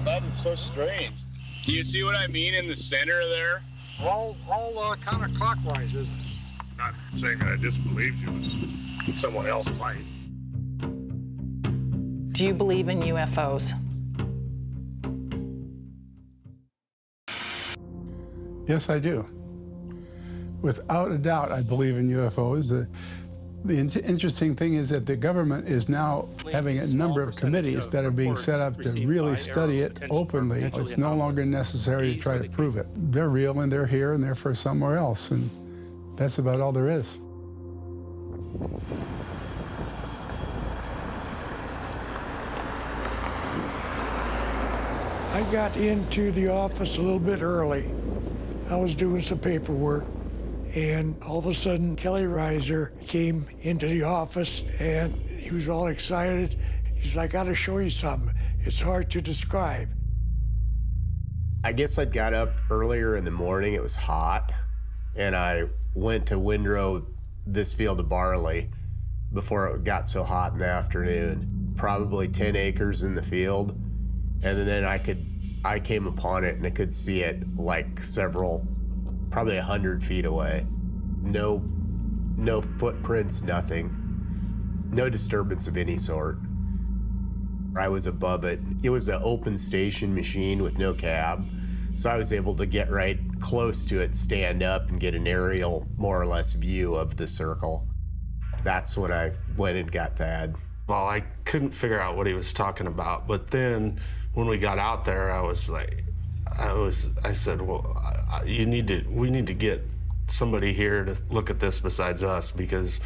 That is so strange. Do you see what I mean in the center there? All counterclockwise, isn't it? Not saying that I disbelieved you. It's someone else might. Do you believe in UFOs? Yes, I do. Without a doubt, I believe in UFOs. The interesting thing is that the government is now having a number of committees that are being set up to really study it openly. It's no longer necessary to try to prove it. They're real and they're here and they're for somewhere else, and that's about all there is. I got into the office a little bit early. I was doing some paperwork, and all of a sudden, Kelly Reiser came into the office, and he was all excited. He's like, I gotta show you something. It's hard to describe. I guess I'd got up earlier in the morning. It was hot, and I went to windrow this field of barley before it got so hot in the afternoon. Probably 10 acres in the field. And then I came upon it and I could see it like probably 100 feet away. No footprints, nothing. No disturbance of any sort. I was above it. It was an open station machine with no cab. So I was able to get right close to it, stand up and get an aerial, more or less, view of the circle. That's when I went and got Thad. Well, I couldn't figure out what he was talking about, but then when we got out there, I said, well, we need to get somebody here to look at this besides us, because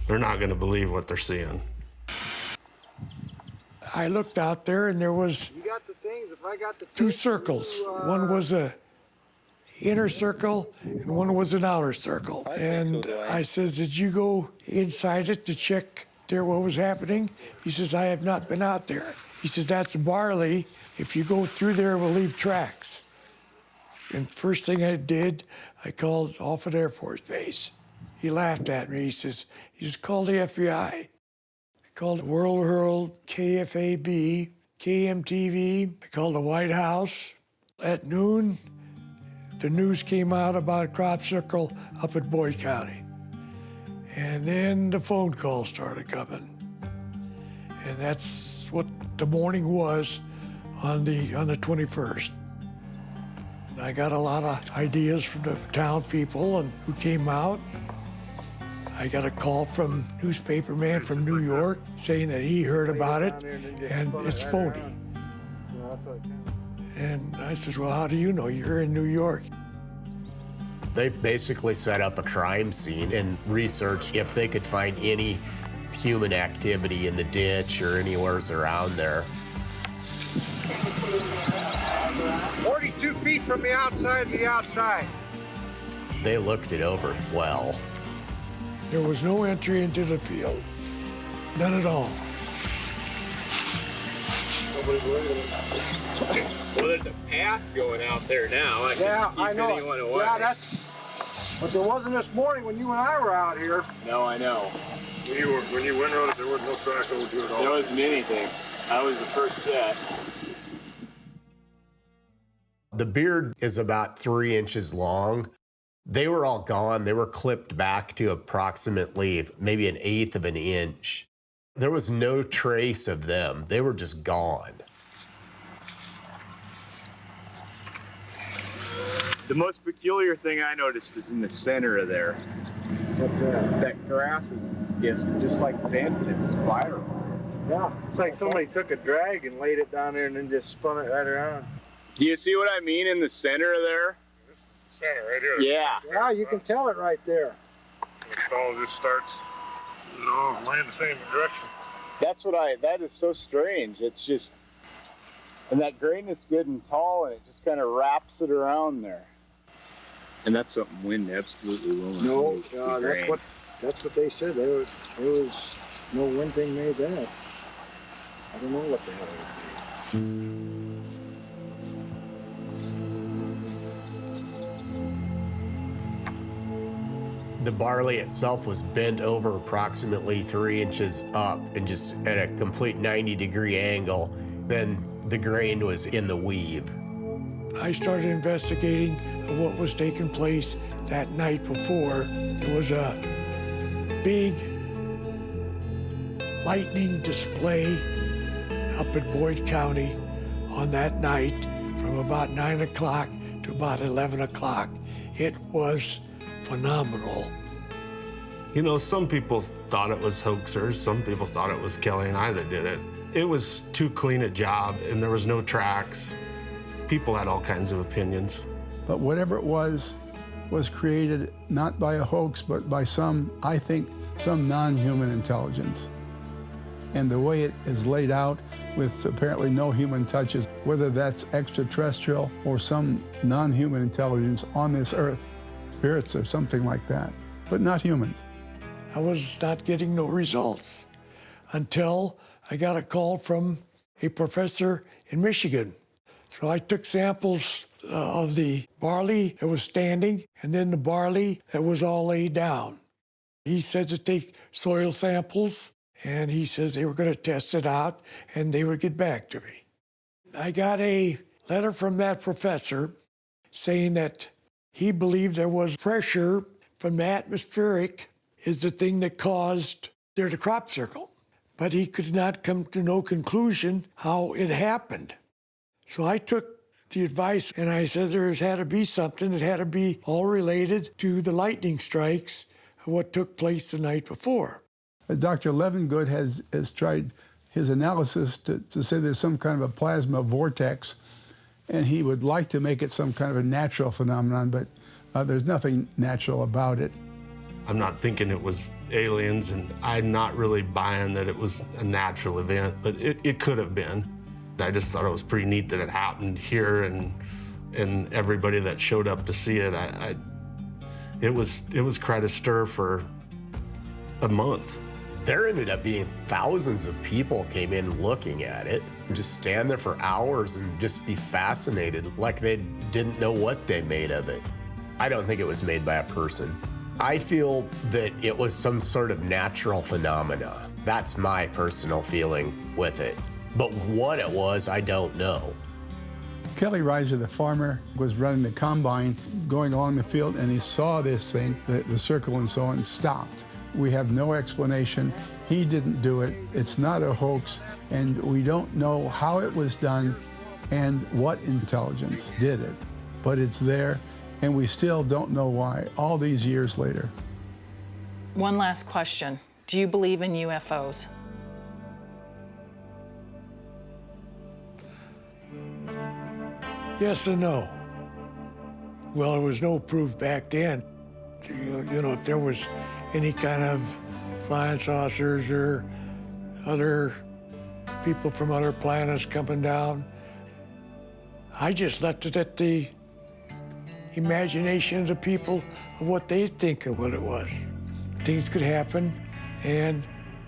they're not going to believe what they're seeing. I looked out there, and there was two circles. One was a inner circle, and one was an outer circle. And I says, did you go inside it to check there what was happening? He says, I have not been out there. He says, that's barley. If you go through there, we'll leave tracks. And first thing I did, I called Offutt Air Force Base. He laughed at me. He says, you just called the FBI. I called World Herald, KFAB, KMTV. I called the White House. At noon, the news came out about a crop circle up at Boyd County. And then the phone calls started coming. And that's what the morning was on the 21st. And I got a lot of ideas from the town people and who came out. I got a call from a newspaper man from New York saying that he heard about it and it's phony. And I said, well, how do you know? You're in New York. They basically set up a crime scene and researched if they could find any human activity in the ditch or anywhere around there. 42 feet from the outside of the outside. They looked it over well. There was no entry into the field. None at all. Well, there's a path going out there now. I know. Away. Yeah, but there wasn't this morning when you and I were out here. No, I know. When you windrowed it, there was no track over to it at all. There wasn't anything. I was the first set. The beard is about 3 inches long. They were all gone. They were clipped back to approximately maybe 1/8 of an inch. There was no trace of them. They were just gone. The most peculiar thing I noticed is in the center of there. What's that? That grass is just like bent and it's spiral. Yeah, it's like somebody took a drag and laid it down there and then just spun it right around. Do you see what I mean in the center of there? Center right here. Yeah. Yeah, you can tell it right there. It all just starts, laying the same direction. That is so strange. It's just, and that grain is good and tall and it just kind of wraps it around there. And that's something wind absolutely will not move. No, that's what they said. There was no wind thing made that. I don't know what the hell it would be. The barley itself was bent over approximately 3 inches up and just at a complete 90-degree angle. Then the grain was in the weave. I started investigating what was taking place that night before. There was a big lightning display up at Boyd County on that night from about 9 o'clock to about 11 o'clock. It was phenomenal. You know, some people thought it was hoaxers, some people thought it was Kelly and I that did it. It was too clean a job, and there was no tracks. People had all kinds of opinions. But whatever it was created not by a hoax, but by some, I think, some non-human intelligence. And the way it is laid out with apparently no human touches, whether that's extraterrestrial or some non-human intelligence on this earth, spirits or something like that, but not humans. I was not getting no results until I got a call from a professor in Michigan. So I took samples of the barley that was standing and then the barley that was all laid down. He said to take soil samples, and he says they were going to test it out and they would get back to me. I got a letter from that professor saying that he believed there was pressure from the atmospheric is the thing that caused there to crop circle. But he could not come to no conclusion how it happened. So I took the advice and I said there had to be something that had to be all related to the lightning strikes of what took place the night before. Dr. Levengood has tried his analysis to say there's some kind of a plasma vortex, and he would like to make it some kind of a natural phenomenon, but there's nothing natural about it. I'm not thinking it was aliens, and I'm not really buying that it was a natural event, but it could have been. I just thought it was pretty neat that it happened here, and everybody that showed up to see it, it was quite a stir for a month. There ended up being thousands of people came in looking at it, just stand there for hours and just be fascinated like they didn't know what they made of it. I don't think it was made by a person. I feel that it was some sort of natural phenomena. That's my personal feeling with it. But what it was, I don't know. Kelly Reiser, the farmer, was running the combine, going along the field, and he saw this thing, the circle and so on, stopped. We have no explanation. He didn't do it. It's not a hoax, and we don't know how it was done and what intelligence did it. But it's there, and we still don't know why, all these years later. One last question. Do you believe in UFOs? Yes and no. Well, there was no proof back then. You know, if there was any kind of flying saucers or other people from other planets coming down, I just left it at the imagination of the people of what they think of what it was. Things could happen, and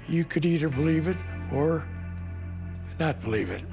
you could either believe it or not believe it.